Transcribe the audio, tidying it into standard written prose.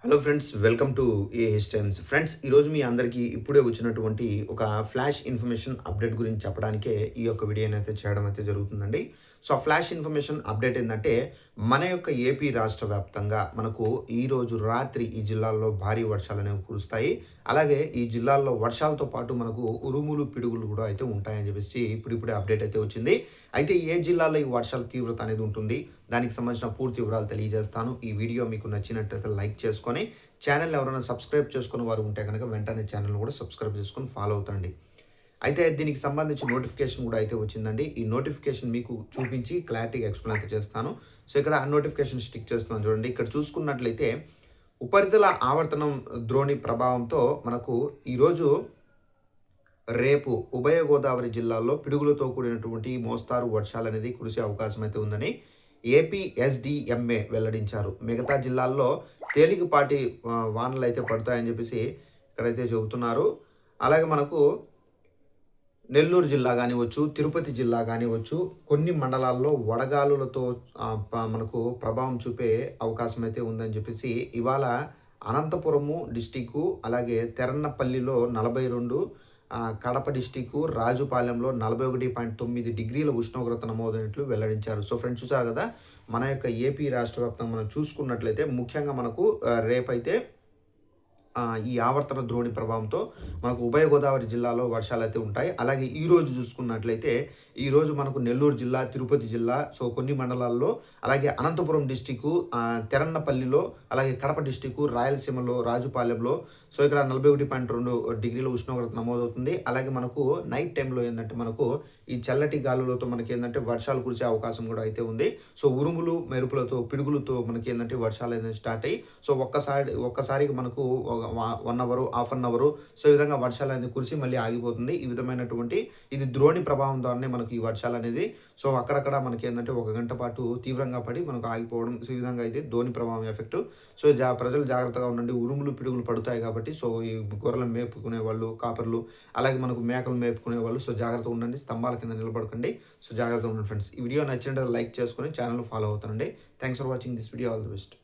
Hello friends, welcome to AH times. Friends, ఈరోజు మీ అందరికీ ఇప్పుడే వచ్చినటువంటి ఒక ఫ్లాష్ ఇన్ఫర్మేషన్ అప్డేట్ గురించి చెప్పడానికే ఈ యొక్క వీడియోని అయితే చేయడం అయితే జరుగుతుందండి. సో ఆ ఫ్లాష్ ఇన్ఫర్మేషన్ అప్డేట్ ఏంటంటే, మన యొక్క ఏపీ రాష్ట్ర వ్యాప్తంగా మనకు ఈరోజు రాత్రి ఈ జిల్లాల్లో భారీ వర్షాలు అనేవి కురుస్తాయి. అలాగే ఈ జిల్లాల్లో వర్షాలతో పాటు మనకు ఉరుములు, పిడుగులు కూడా అయితే ఉంటాయని చెప్పేసి ఇప్పుడిప్పుడే అప్డేట్ అయితే వచ్చింది. అయితే ఏ జిల్లాలో ఈ వర్షాల తీవ్రత అనేది ఉంటుంది, దానికి సంబంధించిన పూర్తి వివరాలు తెలియజేస్తాను. ఈ వీడియో మీకు నచ్చినట్లయితే లైక్ చేసుకొని, ఛానల్ ఎవరైనా సబ్స్క్రైబ్ చేసుకుని వారు ఉంటే కనుక వెంటనే ఛానల్ కూడా సబ్స్క్రైబ్ చేసుకొని ఫాలో అవుతండి. అయితే దీనికి సంబంధించి నోటిఫికేషన్ కూడా అయితే వచ్చిందండి. ఈ నోటిఫికేషన్ మీకు చూపించి క్లారిటీగా ఎక్స్‌ప్లెయిన్ అయితే చేస్తాను. సో ఇక్కడ ఆ నోటిఫికేషన్ స్టిక్ చేస్తున్నాను చూడండి. ఇక్కడ చూసుకున్నట్లయితే ఉపరితల ఆవర్తనం ద్రోణి ప్రభావంతో మనకు ఈరోజు, రేపు ఉభయ గోదావరి జిల్లాల్లో పిడుగులతో కూడినటువంటి మోస్తారు వర్షాలనేది కురిసే అవకాశం అయితే ఉందని ఏపీఎస్‌డీఎంఏ వెల్లడించారు. మిగతా జిల్లాల్లో తేలికపాటి వానలు అయితే పడతాయని చెప్పేసి ఇక్కడైతే చెబుతున్నారు. అలాగే మనకు నెల్లూరు జిల్లా కానివ్వచ్చు, తిరుపతి జిల్లా కానివ్వచ్చు, కొన్ని మండలాల్లో వడగాలులతో మనకు ప్రభావం చూపే అవకాశం అయితే ఉందని చెప్పేసి ఇవాళ అనంతపురము డిస్టిక్కు, అలాగే తెరన్నపల్లిలో 42, కడప డిస్టిక్కు రాజుపాలెంలో 41.9 డిగ్రీల ఉష్ణోగ్రత నమోదైనట్లు వెల్లడించారు. సో ఫ్రెండ్స్, చూసారు కదా, మన యొక్క ఏపీ రాష్ట్ర వ్యాప్తంగా మనం చూసుకున్నట్లయితే ముఖ్యంగా మనకు రేపైతే ఈ ఆవర్తన ద్రోణి ప్రభావంతో మనకు ఉభయ గోదావరి జిల్లాలో వర్షాలైతే ఉంటాయి. అలాగే ఈరోజు చూసుకున్నట్లయితే ఈరోజు మనకు నెల్లూరు జిల్లా, తిరుపతి జిల్లా, సో కొన్ని మండలాల్లో, అలాగే అనంతపురం డిస్టిక్కు, తెరన్నపల్లిలో, అలాగే కడప డిస్టిక్కు, రాయలసీమలో రాజుపాలెంలో సో ఇక్కడ 41.2 డిగ్రీల ఉష్ణోగ్రత నమోదవుతుంది. అలాగే మనకు నైట్ టైంలో ఏంటంటే మనకు ఈ చల్లటి గాలులతో మనకి ఏంటంటే వర్షాలు కురిసే అవకాశం కూడా అయితే ఉంది. సో ఉరుములు, మెరుపులతో, పిడుగులతో మనకి ఏంటంటే వర్షాలు అనేది స్టార్ట్ అయ్యి సో ఒక్కసారిగా మనకు 1 hour, half an hour so ఈ విధంగా వర్షాలు అనేది కురిసి మళ్ళీ ఆగిపోతుంది. ఈ విధమైనటువంటి ఇది ద్రోణి ప్రభావం ద్వారానే మనకు ఈ వర్షాలు అనేది సో అక్కడక్కడ మనకి ఏంటంటే 1 గంట పాటు తీవ్రంగా పడి మనకు ఆగిపోవడం, సో ఈ విధంగా అయితే ద్రోణి ప్రభావం ఎఫెక్ట్. సో ప్రజలు జాగ్రత్తగా ఉండండి. ఉరుములు, పిడుగులు పడుతాయి కాబట్టి సో ఈ గొర్రెలను మేపుకునే వాళ్ళు, కాపర్లు, అలాగే మనకు మేకలు మేపుకునే వాళ్ళు సో జాగ్రత్తగా ఉండండి. స్తంభాల కింద నిలబడకండి. సో జాగ్రత్తగా ఉండండి ఫ్రెండ్స్. ఈ వీడియో నచ్చినట్లయితే లైక్ చేసుకొని ఛానల్ ఫాలో అవుతానండి. Thanks for watching this video. All the best.